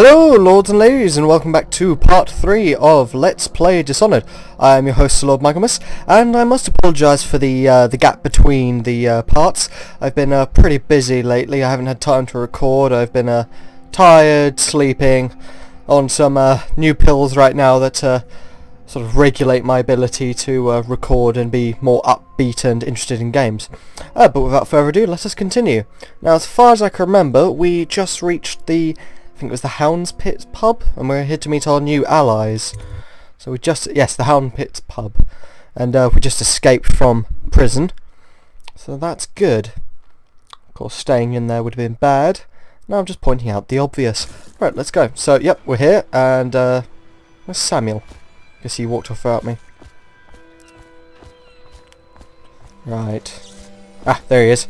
Hello lords and ladies, and welcome back to part 3 of Let's Play Dishonored. I am your host Sir Lord Michaelmas, and I must apologise for the gap between the parts. I've been pretty busy lately. I haven't had time to record. I've been tired, sleeping, on some new pills right now that sort of regulate my ability to record and be more upbeat and interested in games. But without further ado, let us continue. Now, as far as I can remember, we just reached I think it was the Hound's Pit pub, and we're here to meet our new allies. So yes, the Hound Pit pub. And we just escaped from prison. So that's good. Of course, staying in there would have been bad. Now I'm just pointing out the obvious. Right, let's go. So, yep, we're here, and where's Samuel? Guess he walked off without me. Right. Ah, there he is.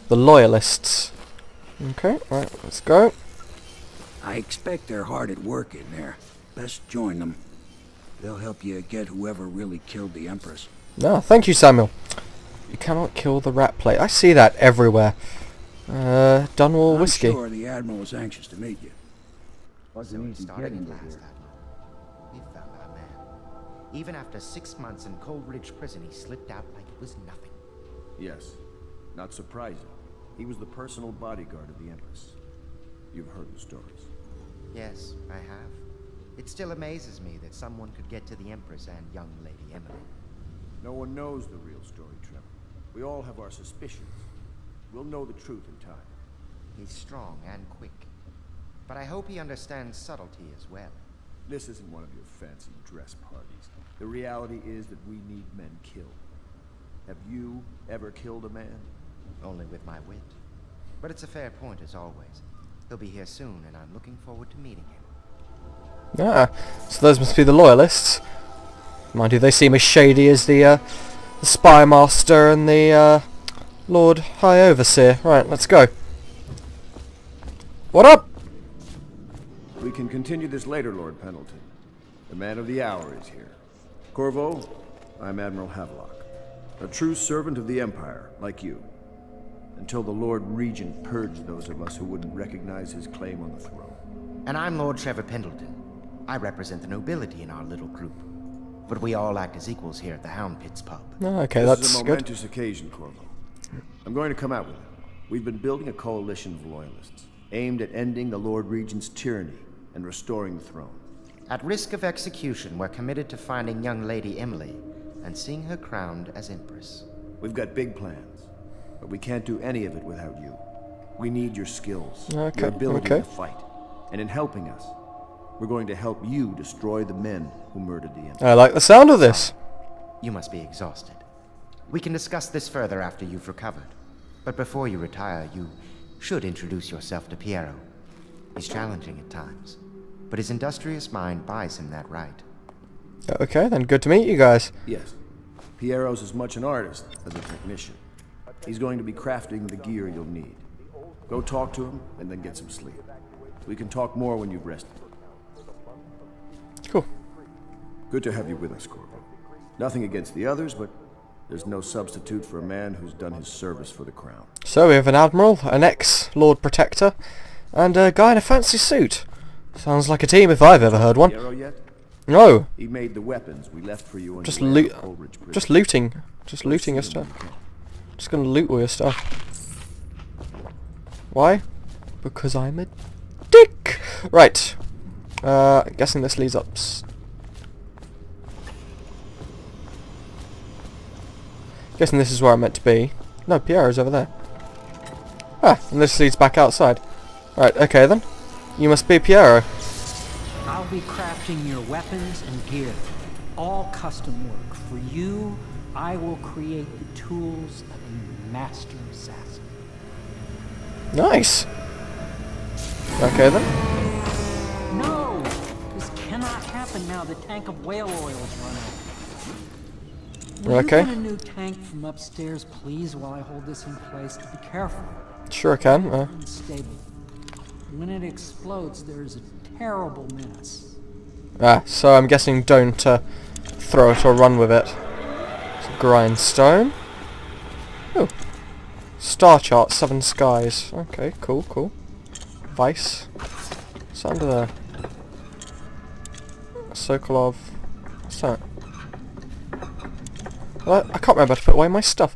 The Loyalists. Okay, right, let's go. I expect they're hard at work in there. Best join them. They'll help you get whoever really killed the Empress. No, thank you, Samuel. You cannot kill the rat plate. I see that everywhere. Dunwall whiskey. I'm sure the Admiral was anxious to meet you. Wasn't easy getting last, Admiral. We found our man. Even after 6 months in Coleridge Prison, he slipped out like it was nothing. Yes. Not surprising. He was the personal bodyguard of the Empress. You've heard the stories. Yes, I have. It still amazes me that someone could get to the Empress and young Lady Emily. No one knows the real story, Trevor. We all have our suspicions. We'll know the truth in time. He's strong and quick. But I hope he understands subtlety as well. This isn't one of your fancy dress parties. The reality is that we need men killed. Have you ever killed a man? Only with my wit. But it's a fair point as always. He'll be here soon, and I'm looking forward to meeting him. Ah, so those must be the Loyalists. Mind you, they seem as shady as the Spy Master and the Lord High Overseer. Right, let's go. What up? We can continue this later, Lord Pendleton. The man of the hour is here. Corvo, I'm Admiral Havelock. A true servant of the Empire, like you. Until the Lord Regent purged those of us who wouldn't recognize his claim on the throne. And I'm Lord Trevor Pendleton. I represent the nobility in our little group. But we all act as equals here at the Hound Pit's pub. Oh, okay, this that's is a good. momentous occasion, Corvo. I'm going to come out with it. We've been building a coalition of loyalists, aimed at ending the Lord Regent's tyranny and restoring the throne. At risk of execution, we're committed to finding young Lady Emily and seeing her crowned as Empress. We've got big plans. But we can't do any of it without you. We need your skills, your ability to fight. And in helping us, we're going to help you destroy the men who murdered the Emperor. I like the sound of this. You must be exhausted. We can discuss this further after you've recovered. But before you retire, you should introduce yourself to Piero. He's challenging at times, but his industrious mind buys him that right. Okay, then good to meet you guys. Yes. Piero's as much an artist as a technician. He's going to be crafting the gear you'll need. Go talk to him, and then get some sleep. We can talk more when you've rested. Cool. Good to have you with us, Corvo. Nothing against the others, but there's no substitute for a man who's done his service for the crown. So we have an Admiral, an ex-Lord Protector, and a guy in a fancy suit. Sounds like a team if I've ever heard one. Piero yet? No. He made the weapons we left for you on Just Coleridge Prison. Just looting your stuff. Just gonna loot all your stuff. Why? Because I'm a dick! Right. I'm guessing this leads up... Guessing this is where I'm meant to be. No, Piero's over there. Ah, and this leads back outside. Right, okay then. You must be Piero. I'll be crafting your weapons and gear. All custom work. For you, I will create the tools of a master assassin. Nice. Okay then. No! This cannot happen now. The tank of whale oil's run out. Will Okay. you get a new tank from upstairs, please, while I hold this in place? Be careful. Sure I can. Unstable. When it explodes, there's a terrible mess. So I'm guessing don't throw it or run with it. Grindstone. Oh. Star chart, 7 skies. Okay, cool. Vice. What's under there? Sokolov. What's that? Well, I can't remember how to put away my stuff.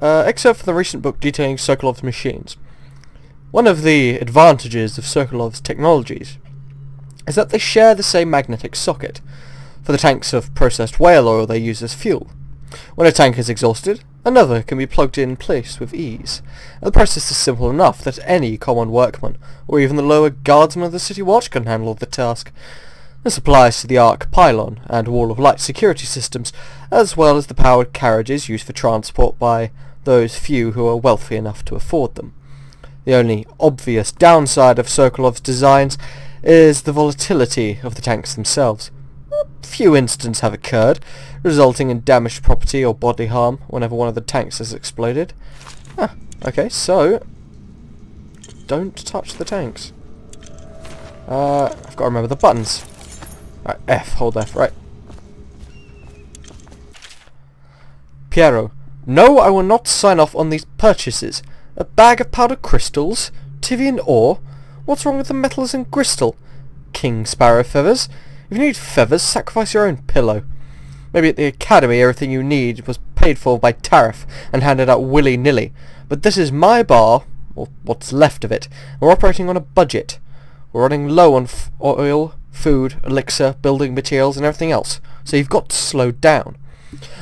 Except for the recent book detailing Sokolov's machines. One of the advantages of Sokolov's technologies is that they share the same magnetic socket. For the tanks of processed whale oil they use as fuel. When a tank is exhausted, another can be plugged in place with ease. And the process is simple enough that any common workman, or even the lower guardsman of the city watch, can handle the task. This applies to the arc pylon and wall of light security systems, as well as the powered carriages used for transport by those few who are wealthy enough to afford them. The only obvious downside of Sokolov's designs is the volatility of the tanks themselves. A few incidents have occurred, resulting in damaged property or bodily harm whenever one of the tanks has exploded. Okay, so don't touch the tanks. I've got to remember the buttons. Right, F, hold F, right. Piero, no, I will not sign off on these purchases. A bag of powdered crystals? Tivian ore? What's wrong with the metals and crystal? King Sparrow feathers? If you need feathers, sacrifice your own pillow. Maybe at the academy everything you need was paid for by tariff and handed out willy-nilly. But this is my bar, or what's left of it. We're operating on a budget. We're running low on oil, food, elixir, building materials and everything else. So you've got to slow down.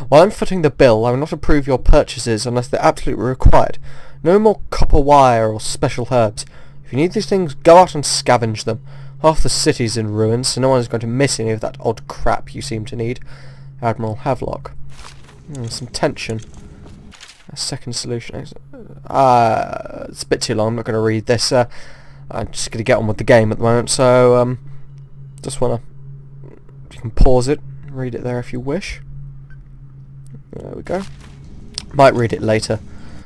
While I'm footing the bill, I will not approve your purchases unless they're absolutely required. No more copper wire or special herbs. If you need these things, go out and scavenge them. Half the city's in ruins, so no one's going to miss any of that odd crap you seem to need. Admiral Havelock. Some tension. A second solution. It's a bit too long, I'm not going to read this. I'm just going to get on with the game at the moment, so just want to... You can pause it, read it there if you wish. There we go. Might read it later.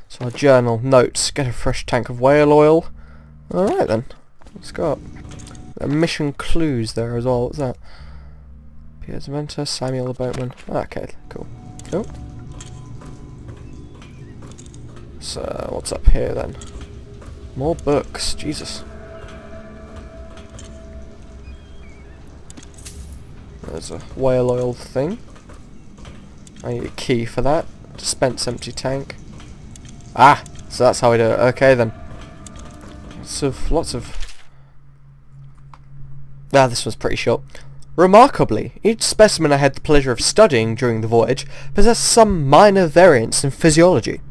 So our journal, notes, get a fresh tank of whale oil. Alright then, let's go up. There are mission clues there as well. What's that? Piers Mentor, Samuel the Boatman. Okay, cool. Cool. So, what's up here then? More books. Jesus. There's a whale oil thing. I need a key for that. Dispense empty tank. Ah! So that's how we do it. Okay then. Lots of... this was pretty short. Remarkably, each specimen I had the pleasure of studying during the voyage possessed some minor variance in physiology.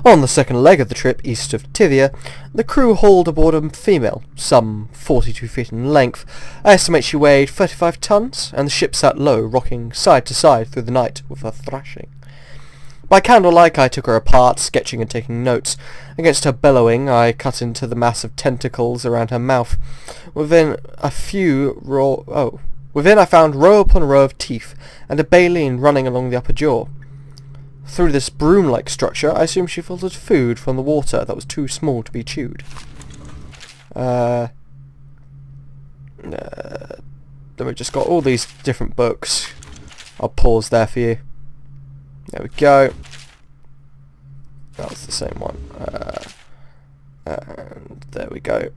On the second leg of the trip east of Tivia, the crew hauled aboard a female, some 42 feet in length. I estimate she weighed 35 tons, and the ship sat low, rocking side to side through the night with her thrashing. By candlelight I took her apart, sketching and taking notes. Against her bellowing I cut into the mass of tentacles around her mouth. Within I found row upon row of teeth, and a baleen running along the upper jaw. Through this broom-like structure I assumed she filtered food from the water that was too small to be chewed. Then we just got all these different books. I'll pause there for you. There we go. That was the same one. And there we go.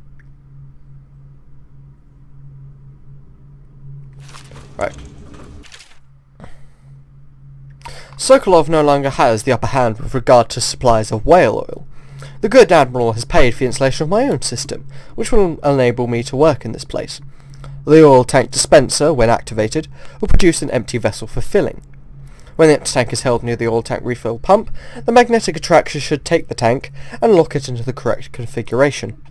Right. Sokolov no longer has the upper hand with regard to supplies of whale oil. The good Admiral has paid for the installation of my own system, which will enable me to work in this place. The oil tank dispenser, when activated, will produce an empty vessel for filling. When the empty tank is held near the oil tank refill pump, the magnetic attraction should take the tank and lock it into the correct configuration.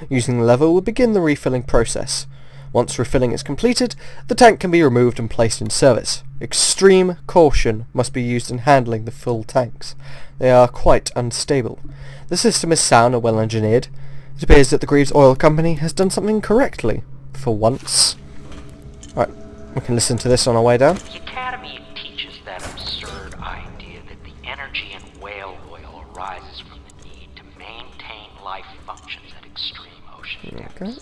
Using the lever will begin the refilling process. Once refilling is completed, the tank can be removed and placed in service. Extreme caution must be used in handling the full tanks. They are quite unstable. The system is sound and well engineered. It appears that the Greaves Oil Company has done something correctly, for once. Right, we can listen to this on our way down. The Academy teaches that absurd idea that the energy in whale oil arises from the need to maintain life functions at extreme ocean depths. Okay.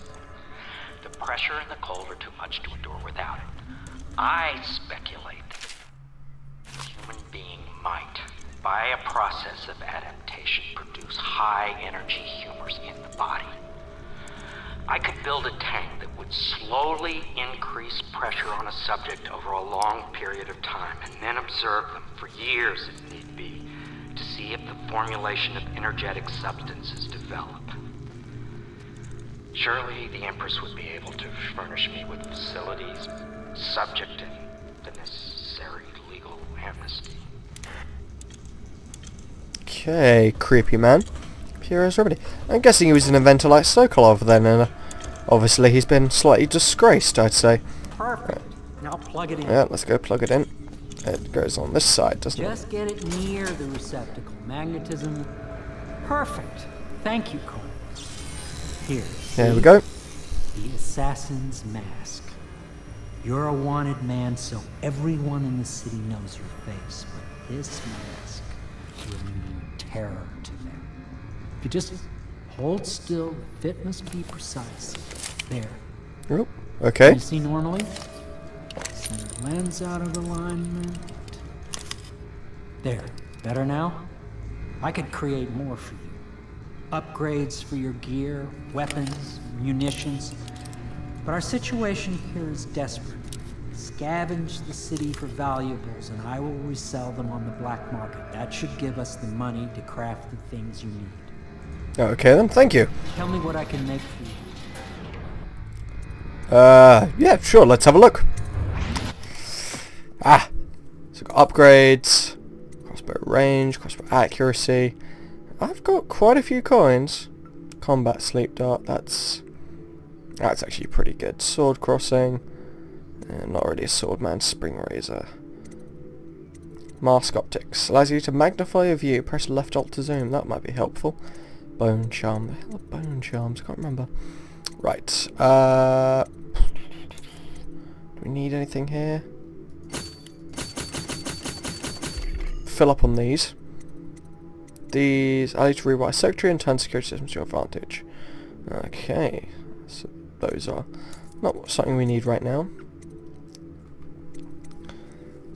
The pressure and the cold are too much to endure without it. I speculate that the human being might, by a process of adaptation, produce high-energy humors in the body. I could build a tank that would slowly increase pressure on a subject over a long period of time, and then observe them for years if need be, to see if the formulation of energetic substances develop. Surely the Empress would be able to furnish me with facilities, subject to the necessary legal amnesty. Okay, creepy man. Piero's remedy. I'm guessing he was an inventor like Sokolov then, and obviously he's been slightly disgraced, I'd say. Perfect. Now plug it in. Yeah, let's go plug it in. It goes on this side, doesn't it? Just get it near the receptacle. Magnetism. Perfect. Thank you, Corvo. Here. There we go. The assassin's mask. You're a wanted man, so everyone in the city knows your face, but this mask will mean terror to them. If you just hold still, the fit must be precise. There. Oh, okay. You see normally? Center lens out of alignment. There. Better now? I could create more for you. Upgrades for your gear, weapons, munitions. But our situation here is desperate. Scavenge the city for valuables and I will resell them on the black market. That should give us the money to craft the things you need. Okay then, thank you. Tell me what I can make for you. Yeah, sure, let's have a look. Ah! So we've got upgrades, crossbow range, crossbow accuracy. I've got quite a few coins. Combat sleep dart, that's actually pretty good. Sword crossing. Not really a sword man. Spring razor. Mask optics. Allows you to magnify your view. Press left alt to zoom. That might be helpful. Bone charm. The hell are bone charms? Can't remember. Right. Do we need anything here? Fill up on these. These allow you to rewire secretary and turn security systems to your advantage. Okay. So those are not something we need right now.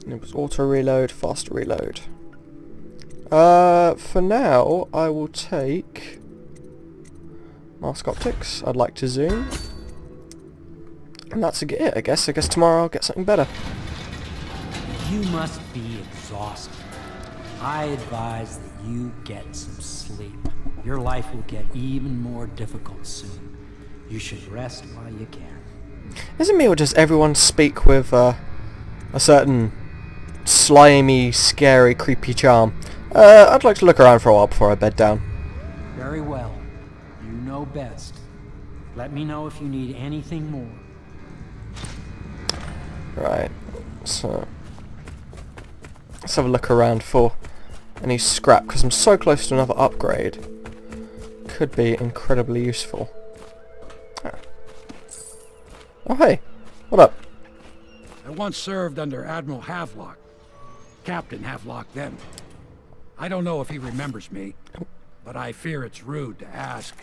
It was auto reload, faster reload. For now, I will take mask optics. I'd like to zoom, and that's it. I guess tomorrow I'll get something better. You must be exhausted. I advise that you get some sleep. Your life will get even more difficult soon. You should rest while you can. Isn't me or does everyone speak with a certain slimy, scary, creepy charm? I'd like to look around for a while before I bed down. Very well. You know best. Let me know if you need anything more. Right, so let's have a look around for any scrap, because I'm so close to another upgrade. Could be incredibly useful. Ah. Oh hey, what up? I once served under Admiral Havelock. Captain Havelock then. I don't know if he remembers me, but I fear it's rude to ask.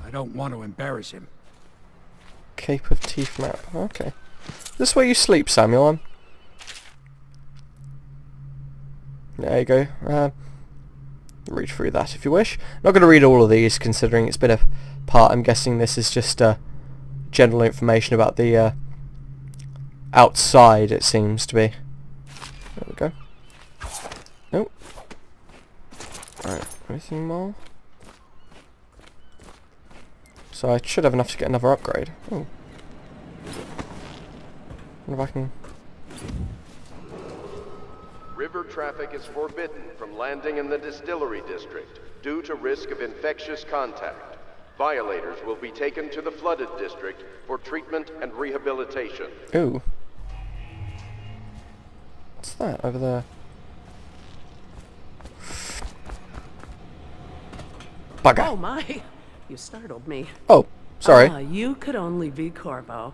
I don't want to embarrass him. Cape of Teeth map. Okay. This is where you sleep, Samuel. There you go. Read through that if you wish. Not going to read all of these, considering it's been a part. I'm guessing this is just general information about the outside, it seems to be. There we go. Nope. Alright, anything more? So I should have enough to get another upgrade. Oh. Wonder if I can... River traffic is forbidden from landing in the distillery district due to risk of infectious contact. Violators will be taken to the flooded district for treatment and rehabilitation. Ooh. What's that over there? Bugger. Oh my! You startled me. Oh, sorry. You could only be Corvo.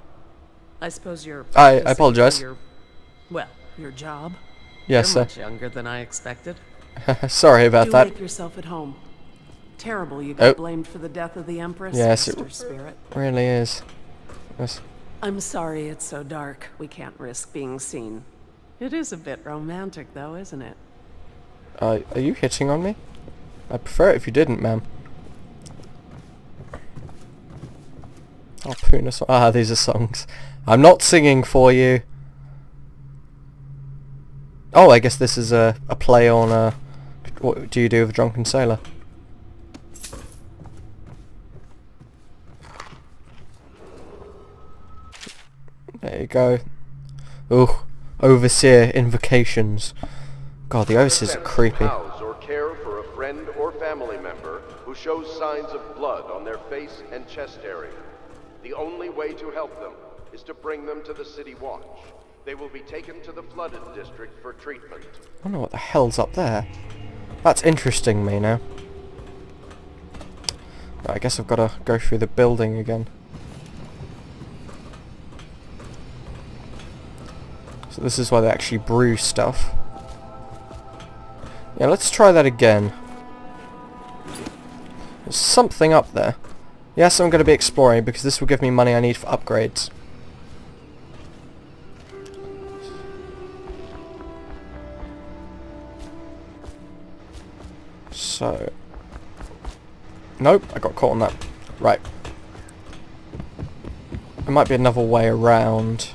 I suppose you're... I apologise. Your job? Yes, You're much younger than I expected. Sorry about Do that. make yourself at home. Terrible you got blamed for the death of the Empress, Yes, Mr. Spirit. Really is. Yes. I'm sorry it's so dark. We can't risk being seen. It is a bit romantic, though, isn't it? Are you hitting on me? I'd prefer it if you didn't, ma'am. Harpoon a song. Ah, these are songs. I'm not singing for you. Oh, I guess this is a play on what do you do with a drunken sailor? There you go. Ooh, overseer invocations. God, the overseers are creepy. House or care for a friend or family member who shows signs of blood on their face and chest area. The only way to help them is to bring them to the City Watch. They will be taken to the flooded district for treatment. I don't know what the hell's up there. That's interesting me now. Right, I guess I've got to go through the building again. So this is why they actually brew stuff. Yeah, let's try that again. There's something up there. Yes, I'm going to be exploring because this will give me money I need for upgrades. So... Nope, I got caught on that. Right. There might be another way around.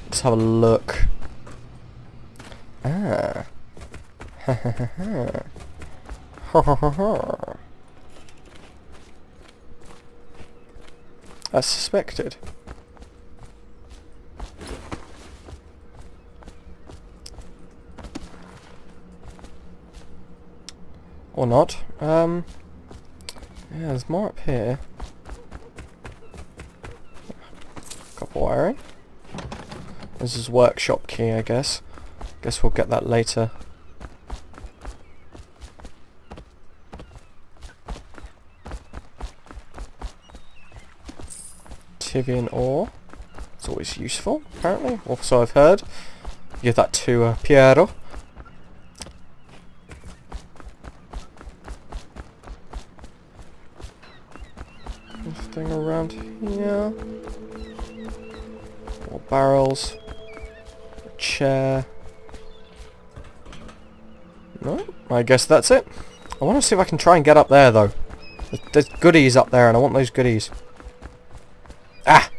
Let's have a look. Ah. Ha ha ha ha. Ha ha ha ha. As suspected. Or not. Yeah, there's more up here. Copper wiring. This is workshop key, I guess. Guess we'll get that later. Tivian ore. It's always useful, apparently. Or so I've heard. Give that to Piero. Anything around here? More barrels. A chair. No? I guess that's it. I want to see if I can try and get up there, though. There's goodies up there, and I want those goodies. Ah!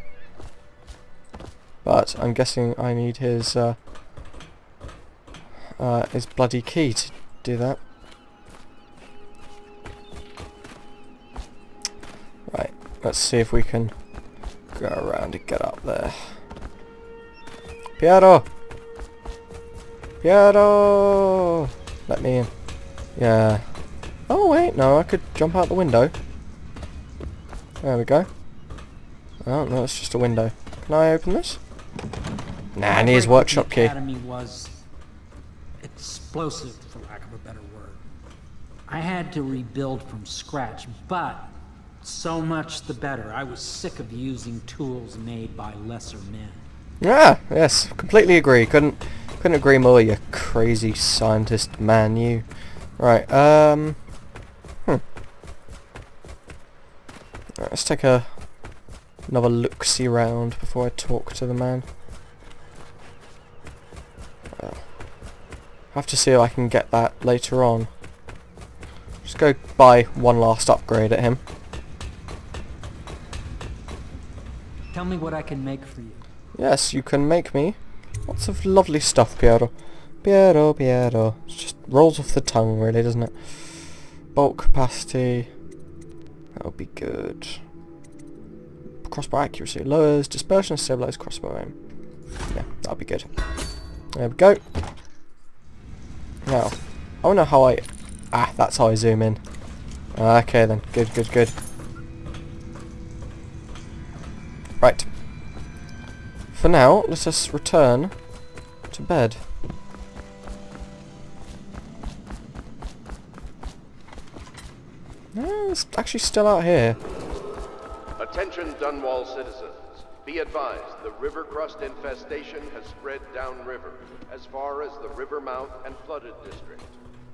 But I'm guessing I need his bloody key to do that. Right, let's see if we can go around and get up there. Piero! Piero! Let me in. Yeah. Oh wait, no, I could jump out the window. There we go. Oh no, it's just a window. Can I open this? Nah, I need his workshop key. The academy was explosive, for lack of a better word. I had to rebuild from scratch, but so much the better. I was sick of using tools made by lesser men. Ah, yes, completely agree. Couldn't agree more, you crazy scientist man, you. Right, Right, let's take another look-see round before I talk to the man. Have to see if I can get that later on. Just go buy one last upgrade at him. Tell me what I can make for you. Yes, you can make me lots of lovely stuff, Piero. Piero, Piero. It just rolls off the tongue, really, doesn't it? Bulk capacity. That'll be good. Crossbow accuracy. Lowers dispersion and stabilize crossbow aim. Yeah, that'll be good. There we go. Now, I don't know how I... Ah, that's how I zoom in. Okay then. Good, good, good. Right. For now, let us return to bed. No, it's actually still out here. Attention Dunwall citizens. Be advised, the river crust infestation has spread downriver, as far as the river mouth and flooded district.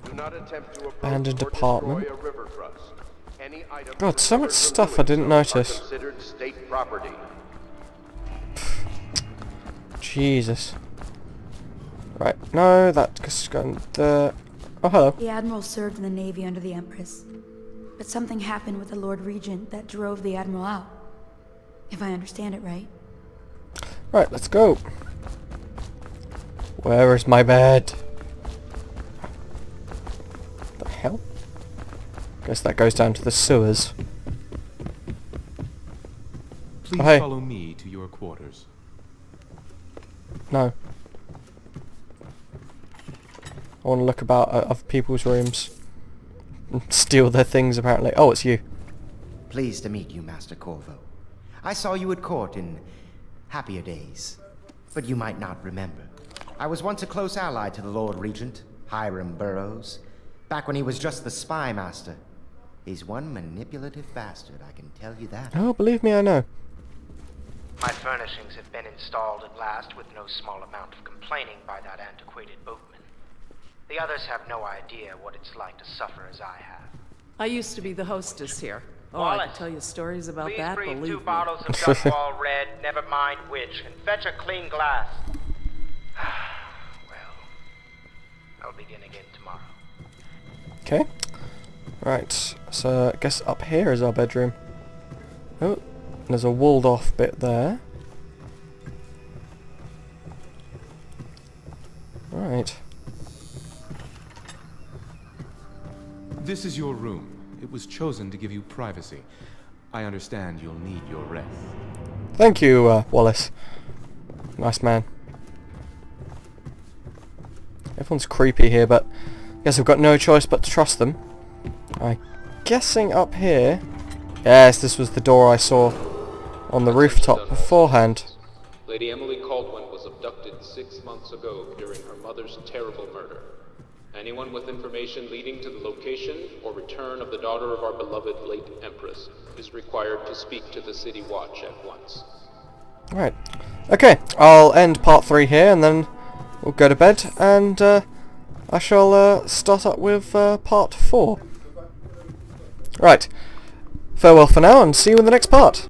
Do not attempt to approach Abandoned or apartment. destroy a river crust. Any items God, so much recovered from stuff I doing didn't so notice. are considered state property. Jesus. Right, no, that's going there. Oh, hello. The Admiral served in the Navy under the Empress, but something happened with the Lord Regent that drove the Admiral out. If I understand it right. Right, let's go. Where is my bed? The hell? Guess that goes down to the sewers. Please hey. follow me to your quarters. No. I want to look about other people's rooms. And steal their things, apparently. Oh, it's you. Pleased to meet you, Master Corvo. I saw you at court in happier days, but you might not remember. I was once a close ally to the Lord Regent, Hiram Burroughs, back when he was just the spy master. He's one manipulative bastard, I can tell you that. Oh, believe me, I know. My furnishings have been installed at last with no small amount of complaining by that antiquated boatman. The others have no idea what it's like to suffer as I have. I used to be the hostess here. Oh, I Wallace, could tell you stories about please that, breathe believe 2 me. bottles of Dunwall Red, never mind which, and fetch a clean glass. Well, I'll begin again tomorrow. Okay. Right, so I guess up here is our bedroom. Oh, there's a walled off bit there. Right. This is your room. It was chosen to give you privacy. I understand you'll need your rest. Thank you, Wallace. Nice man. Everyone's creepy here, but I guess I've got no choice but to trust them. I'm guessing up here... Yes, this was the door I saw on the rooftop beforehand. Lady Emily Caldwell was abducted 6 months ago during her mother's terrible murder. Anyone with information leading to the location or return of the daughter of our beloved late Empress is required to speak to the City Watch at once. Right. Okay, I'll end part 3 here and then we'll go to bed and I shall start up with part 4. Right. Farewell for now and see you in the next part.